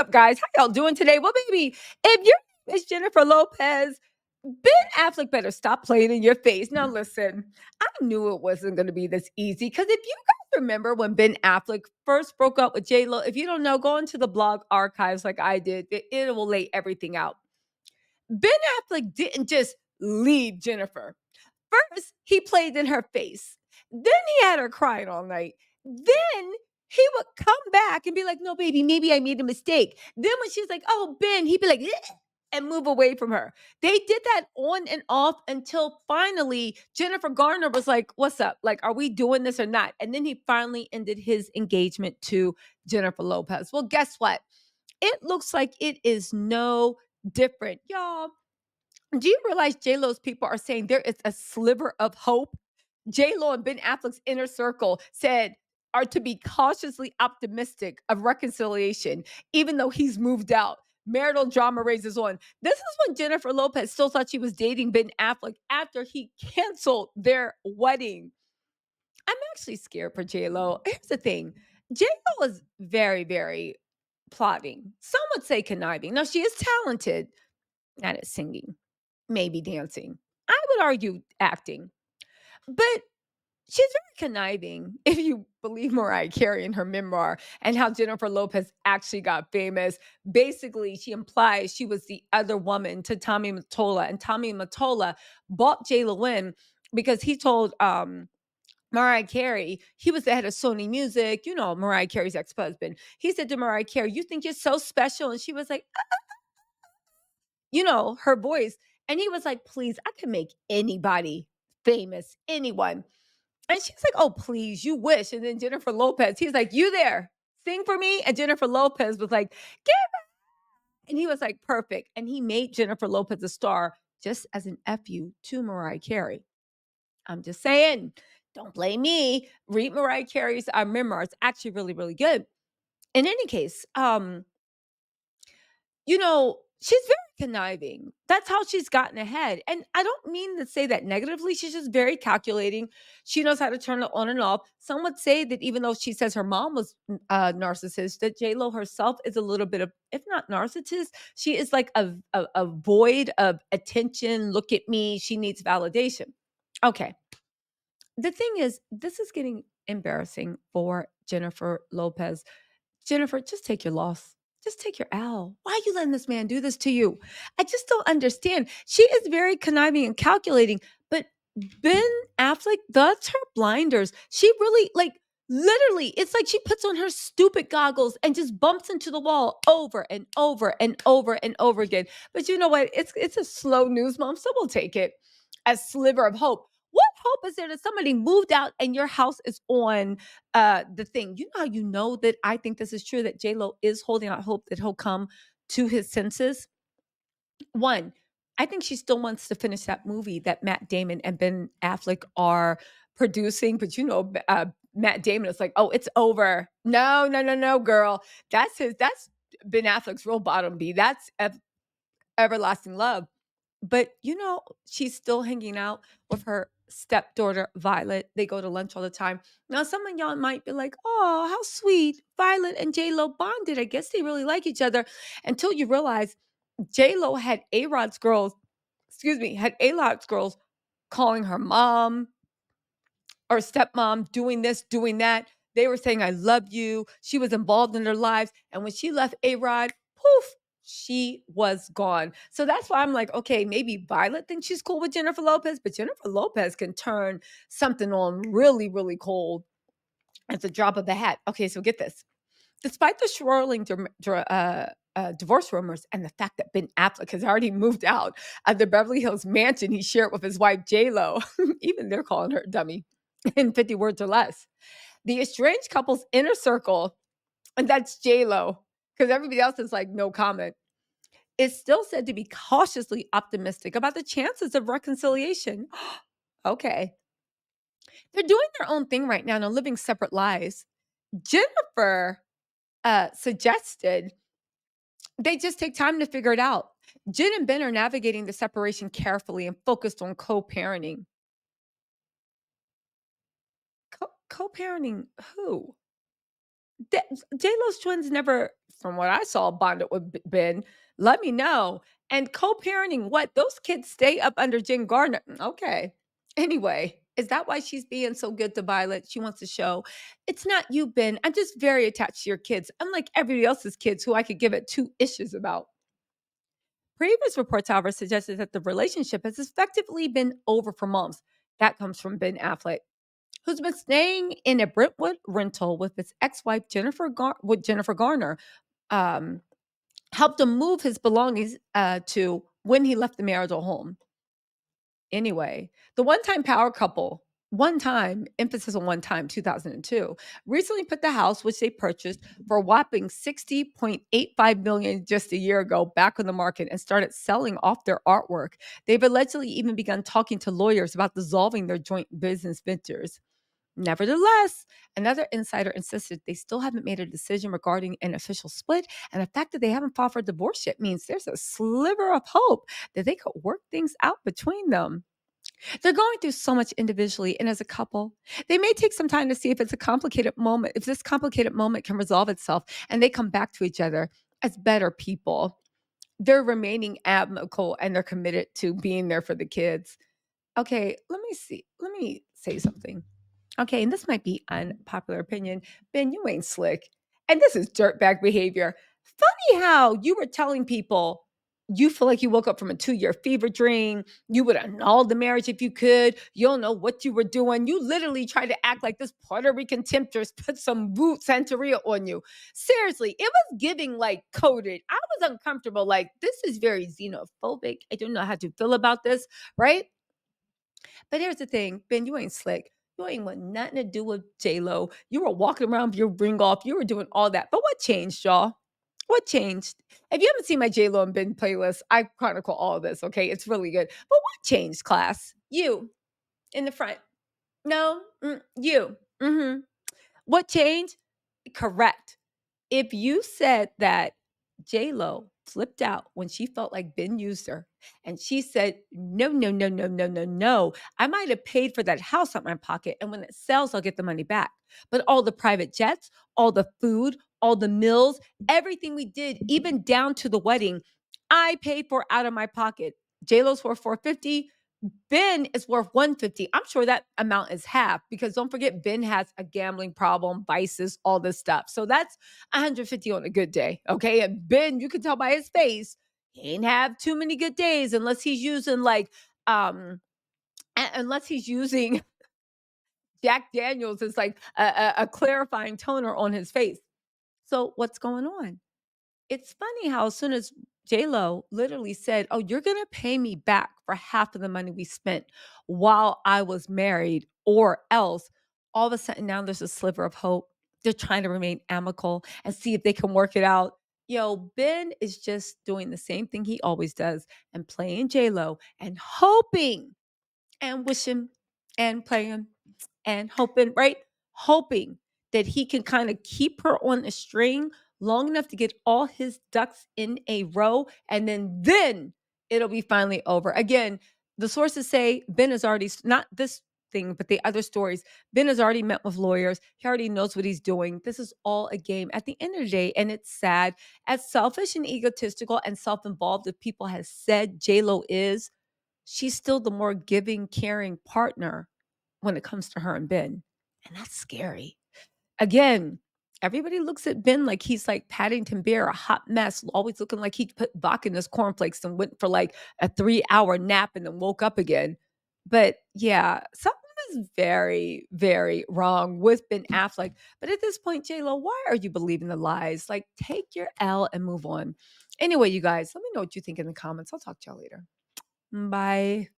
up, guys? How y'all doing today? Well, baby, if your name is Jennifer Lopez, Ben Affleck better stop playing in your face. Now, listen, I knew it wasn't going to be this easy because if you guys remember when Ben Affleck first broke up with JLo, if you don't know, go into the blog archives like I did. It will lay everything out. Ben Affleck didn't just leave Jennifer. First, he played in her face. Then he had her crying all night. Then he would come back and be like, "No, baby, maybe I made a mistake." Then when she's like, "Oh, Ben," he'd be like, "Ugh," and move away from her. They did that on and off until finally Jennifer Garner was like, "What's up? Like, are we doing this or not?" And then he finally ended his engagement to Jennifer Lopez. Well, guess what? It looks like it is no different. Y'all, do you realize JLo's people are saying there is a sliver of hope? JLo and Ben Affleck's inner circle said are to be cautiously optimistic of reconciliation, even though he's moved out. Marital drama rages on. This is when Jennifer Lopez still thought she was dating Ben Affleck after he canceled their wedding. I'm actually scared for JLo. Here's the thing. JLo is very, very plotting. Some would say conniving. Now, she is talented, not at singing, maybe dancing. I would argue acting, but she's very conniving if you believe Mariah Carey in her memoir and how Jennifer Lopez actually got famous. Basically, she implies she was the other woman to Tommy Mottola, and Tommy Mottola bought JLo in because he told Mariah Carey, he was the head of Sony Music, Mariah Carey's ex-husband. He said to Mariah Carey, "You think you're so special?" And she was like, her voice. And he was like, "Please, I can make anybody famous, anyone." And she's like, "Oh, please, you wish." And then Jennifer Lopez, he's like, "You there, sing for me." And Jennifer Lopez was like, "Give it." And he was like, "Perfect." And he made Jennifer Lopez a star just as an FU to Mariah Carey. I'm just saying, don't blame me. Read Mariah Carey's memoir. It's actually really, really good. In any case, she's very conniving. That's how she's gotten ahead. And I don't mean to say that negatively. She's just very calculating. She knows how to turn it on and off. Some would say that even though she says her mom was narcissist, that JLo herself is a little bit of, if not narcissist, she is like a void of attention. Look at me. She needs validation. Okay. The thing is, this is getting embarrassing for Jennifer Lopez. Jennifer, just take your loss. Just take your L. Why are you letting this man do this to you? I just don't understand. She is very conniving and calculating, but Ben Affleck, that's her blinders. She really, like, literally, it's like she puts on her stupid goggles and just bumps into the wall over and over and over and over again. But you know what? It's a slow news, mom, so we'll take it as sliver of hope. What hope is there that somebody moved out and your house is on the thing? You know how you know that I think this is true, that JLo is holding out hope that he'll come to his senses? One, I think she still wants to finish that movie that Matt Damon and Ben Affleck are producing, but Matt Damon is like, "Oh, it's over." No, no, no, no, girl. That's Ben Affleck's real bottom B. That's everlasting love. But, she's still hanging out with her stepdaughter, Violet. They go to lunch all the time. Now, some of y'all might be like, "Oh, how sweet. Violet and J-Lo bonded. I guess they really like each other." Until you realize J-Lo had A-Rod's girls, excuse me, had A-Rod's girls calling her mom or stepmom, doing this, doing that. They were saying, "I love you." She was involved in their lives. And when she left A-Rod, poof, she was gone. So that's why I'm like, okay, maybe Violet thinks she's cool with Jennifer Lopez, but Jennifer Lopez can turn something on really, really cold at the drop of the hat. Okay, so get this. Despite the swirling divorce rumors and the fact that Ben Affleck has already moved out of the Beverly Hills mansion he shared with his wife J-Lo, even they're calling her a dummy in 50 words or less. The estranged couple's inner circle, and that's J-Lo, because everybody else is like no comment, is still said to be cautiously optimistic about the chances of reconciliation. Okay. They're doing their own thing right now and living separate lives. Jennifer suggested they just take time to figure it out. Jen and Ben are navigating the separation carefully and focused on co-parenting. Co-parenting who? J-Lo's twins never from what I saw, bonded with Ben. Let me know. And co-parenting, what? Those kids stay up under Jen Gardner. Okay. Anyway, is that why she's being so good to Violet? She wants to show it's not you, Ben. I'm just very attached to your kids, unlike everybody else's kids who I could give it two issues about. Previous reports, however, suggested that the relationship has effectively been over for months. That comes from Ben Affleck, who's been staying in a Brentwood rental with his ex-wife Jennifer Garner. Um, Helped him move his belongings to when he left the marital home. Anyway, the one-time power couple, one time, emphasis on one time, 2002, recently put the house, which they purchased for a whopping 60.85 million just a year ago, back on the market and started selling off their artwork. They've allegedly even begun talking to lawyers about dissolving their joint business ventures. Nevertheless, another insider insisted they still haven't made a decision regarding an official split, and the fact that they haven't filed for divorce yet means there's a sliver of hope that they could work things out between them. They're going through so much individually and as a couple. They may take some time to see if it's a complicated moment, if this complicated moment can resolve itself and they come back to each other as better people. They're remaining amicable and they're committed to being there for the kids. Okay, let me see. Let me say something. Okay, and this might be unpopular opinion. Ben, you ain't slick. And this is dirtbag behavior. Funny how you were telling people you feel like you woke up from a 2-year fever dream. You would annul the marriage if you could. You don't know what you were doing. You literally tried to act like this Puerto Rican temptress put some root Santeria on you. Seriously, it was giving like coded. I was uncomfortable. Like, this is very xenophobic. I don't know how to feel about this, right? But here's the thing, Ben, you ain't slick. You ain't want nothing to do with JLo. You were walking around with your ring off. You were doing all that. But what changed, y'all? What changed? If you haven't seen my JLo and Ben playlist, I chronicle all of this, okay? It's really good. But what changed, class? You in the front. No, you. What changed? Correct. If you said that J-Lo flipped out when she felt like Ben used her, and she said, "No, no, no, no, no, no, no. I might have paid for that house out my pocket, and when it sells, I'll get the money back. But all the private jets, all the food, all the meals, everything we did, even down to the wedding, I paid for out of my pocket. J-Lo's for 450. Ben is worth 150. I'm sure that amount is half because don't forget Ben has a gambling problem, vices, all this stuff. So that's 150 on a good day. Okay. And Ben, you can tell by his face, he ain't have too many good days unless he's using um unless he's using Jack Daniels as like a clarifying toner on his face. So what's going on? It's funny how as soon as J-Lo literally said, "Oh, you're gonna pay me back for half of the money we spent while I was married, or else," all of a sudden now there's a sliver of hope. They're trying to remain amicable and see if they can work it out. Yo, Ben is just doing the same thing he always does and playing J-Lo and hoping and wishing and praying and hoping, right? Hoping that he can kind of keep her on a string long enough to get all his ducks in a row. And then it'll be finally over. Again, the sources say Ben has already, not this thing, but the other stories, Ben has already met with lawyers. He already knows what he's doing. This is all a game at the end of the day. And it's sad, as selfish and egotistical and self-involved as people have said J-Lo is, she's still the more giving, caring partner when it comes to her and Ben. And that's scary. Again, everybody looks at Ben like he's like Paddington Bear, a hot mess, always looking like he put Bach in his cornflakes and went for like a 3-hour nap and then woke up again. But yeah, something is very, very wrong with Ben Affleck. But at this point, JLo, why are you believing the lies? Like, take your L and move on. Anyway, you guys, let me know what you think in the comments. I'll talk to y'all later. Bye.